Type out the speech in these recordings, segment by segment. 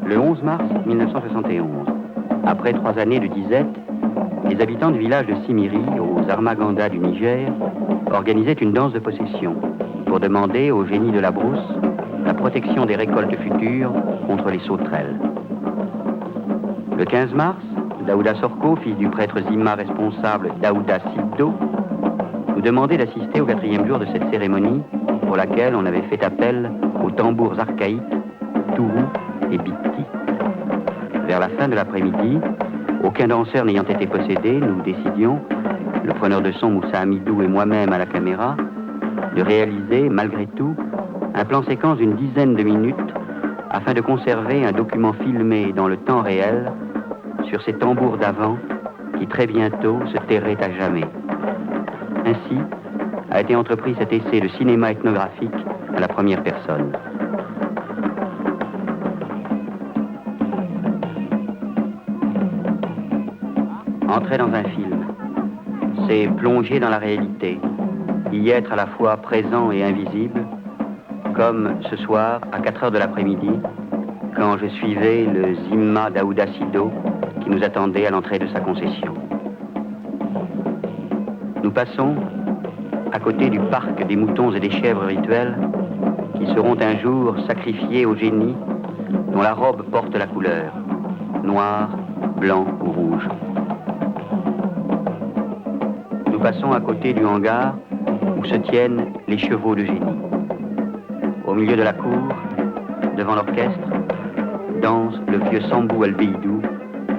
Le 11 mars 1971, après 3 années de disette, les habitants du village de Simiri, aux Armagandas du Niger, organisaient une danse de possession pour demander au génie de la brousse la protection des récoltes futures contre les sauterelles. Le 15 mars, Daouda Sorko, fils du prêtre Zima responsable Daouda Siddo, nous demandait d'assister au 4e jour de cette cérémonie pour laquelle on avait fait appel aux tambours archaïques, tourou et bitti. Vers la fin de l'après-midi, aucun danseur n'ayant été possédé, nous décidions, le preneur de son Moussa Hamidou et moi-même à la caméra, de réaliser, malgré tout, un plan séquence d'une dizaine de minutes afin de conserver un document filmé dans le temps réel sur ces tambours d'avant qui très bientôt se tairaient à jamais. Ainsi a été entrepris cet essai de cinéma ethnographique à la première personne. Entrer dans un film, c'est plonger dans la réalité, y être à la fois présent et invisible, comme ce soir à 4 heures de l'après-midi, quand je suivais le Zimma Daouda Siddo qui nous attendait à l'entrée de sa concession. Nous passons à côté du parc des moutons et des chèvres rituels qui seront un jour sacrifiés au génie dont la robe porte la couleur, noir, blanc ou rouge. Nous passons à côté du hangar où se tiennent les chevaux de génie. Au milieu de la cour, devant l'orchestre, danse le vieux Sambou El-Beidou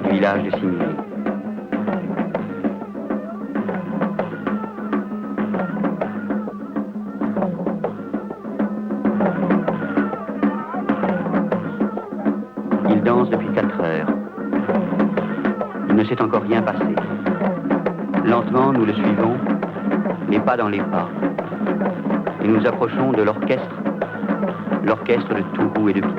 du village de Simiri. Il danse depuis 4 heures. Il ne s'est encore rien passé. Lentement, nous le suivons, les pas dans les pas. Et nous approchons de l'orchestre de tourou et de bitti.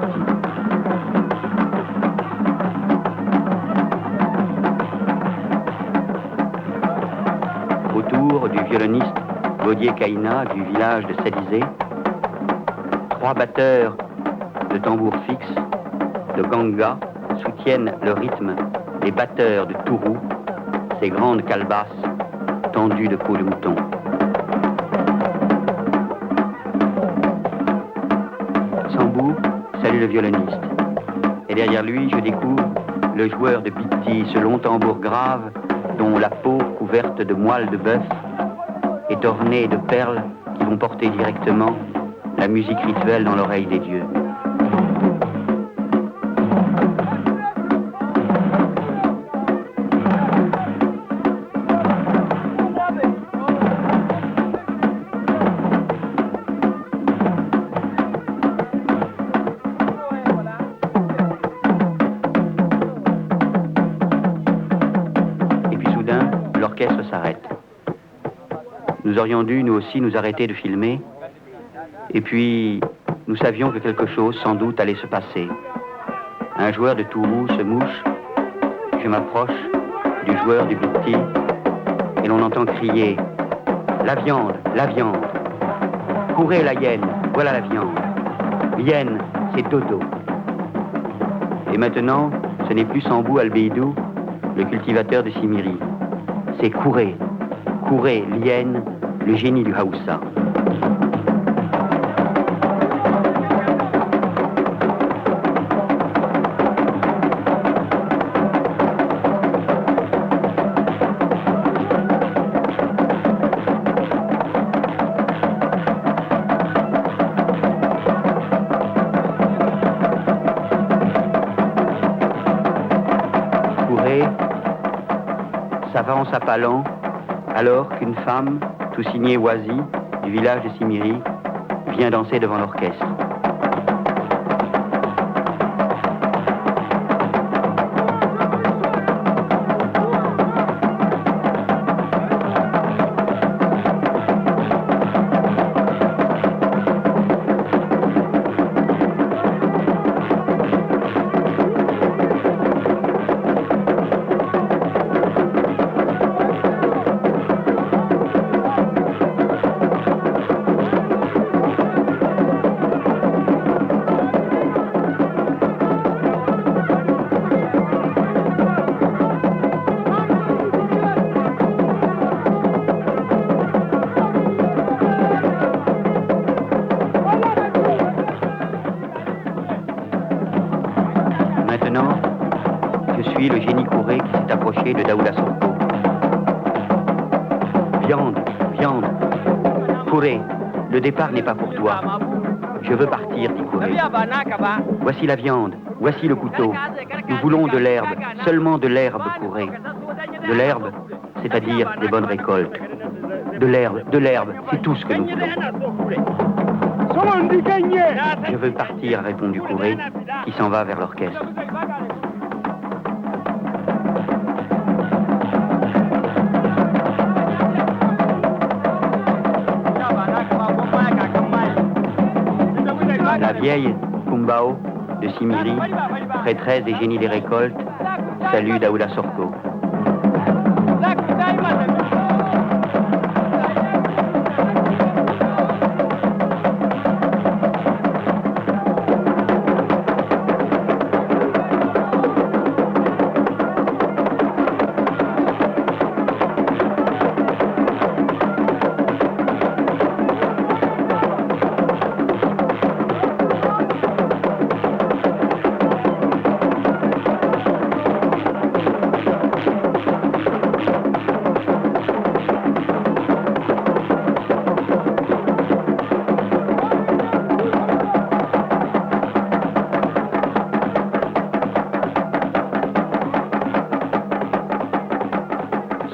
Autour du violoniste Gaudier Kaina du village de Sadizé, 3 batteurs de tambour fixe, de ganga, soutiennent le rythme des batteurs de tourou, ces grandes calebasses tendues de peau de mouton. Sambou salue le violoniste. Et derrière lui, je découvre le joueur de bitti, ce long tambour grave dont la peau couverte de moelle de bœuf est ornée de perles qui vont porter directement la musique rituelle dans l'oreille des dieux. L'orchestre s'arrête. Nous aurions dû, nous aussi, nous arrêter de filmer. Et puis, nous savions que quelque chose, sans doute, allait se passer. Un joueur de tourou se mouche. Je m'approche du joueur du bitti et l'on entend crier « La viande, la viande ! Courez la hyène, voilà la viande. Hyène, c'est dodo. » Et maintenant, ce n'est plus Sambou El-Beidou, le cultivateur de Simiri. C'est Kouré, Kouré, l'hyène, le génie du Haoussa. Kouré s'avance à pas lents, alors qu'une femme, tout signée Oisi, du village de Simiri, vient danser devant l'orchestre. maintenant, je suis le génie Kouré qui s'est approché de Daouda Sorko. Viande, viande. Kouré, le départ n'est pas pour toi. Je veux partir, dit Kouré. Voici la viande, voici le couteau. Nous voulons de l'herbe, seulement de l'herbe, Kouré. De l'herbe, c'est-à-dire des bonnes récoltes. De l'herbe, c'est tout ce que nous voulons. Je veux partir, a répondu Kouré, qui s'en va vers l'orchestre. La vieille Kumbao de Simiri, prêtresse des génies des récoltes, salue Daouda Sorko.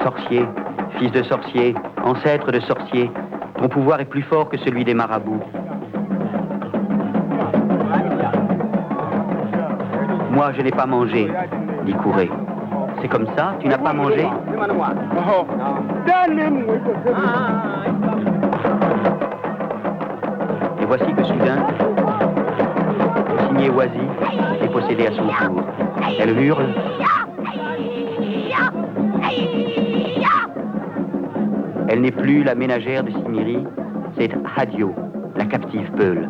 Sorcier, fils de sorcier, ancêtre de sorcier, ton pouvoir est plus fort que celui des marabouts. Moi, je n'ai pas mangé, dit Kouré. C'est comme ça, tu n'as pas mangé? Et voici que soudain, Signé Oisi est possédée à son tour. Elle hurle. Elle n'est plus la ménagère de Simiri, c'est Hadio, la captive Peul.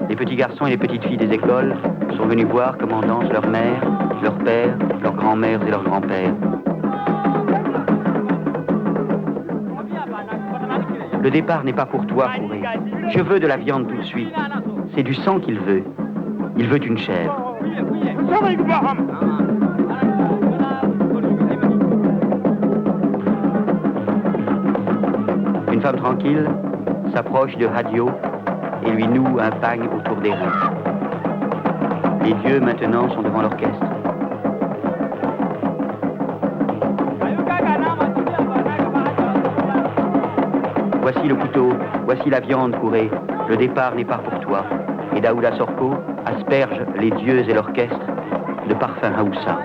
Les petits garçons et les petites filles des écoles sont venus voir comment dansent leurs mères, leurs pères, leurs grands-mères et leurs grands-pères. Le départ n'est pas pour toi, Kouré. Je veux de la viande tout de suite. C'est du sang qu'il veut. Il veut une chèvre. Une femme tranquille s'approche de Hadio et lui noue un pagne autour des reins. Les dieux maintenant sont devant l'orchestre. Voici le couteau, voici la viande, Kouré. Le départ n'est pas pour toi. Et Daouda Sorko asperge les dieux et l'orchestre de parfum Haoussa.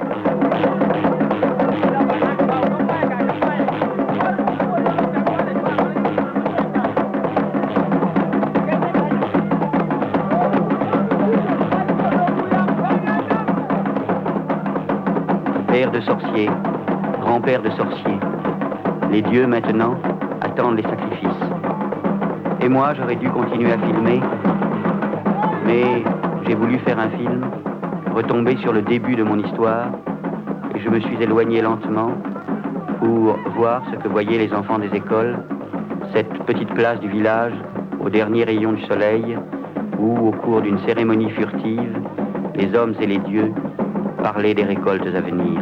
Père de sorciers, grand-père de sorciers, les dieux maintenant attendent les sacrifices. Et moi, j'aurais dû continuer à filmer, mais j'ai voulu faire un film, retomber sur le début de mon histoire, et je me suis éloigné lentement pour voir ce que voyaient les enfants des écoles, cette petite place du village, au dernier rayon du soleil, où, au cours d'une cérémonie furtive, les hommes et les dieux parlaient des récoltes à venir.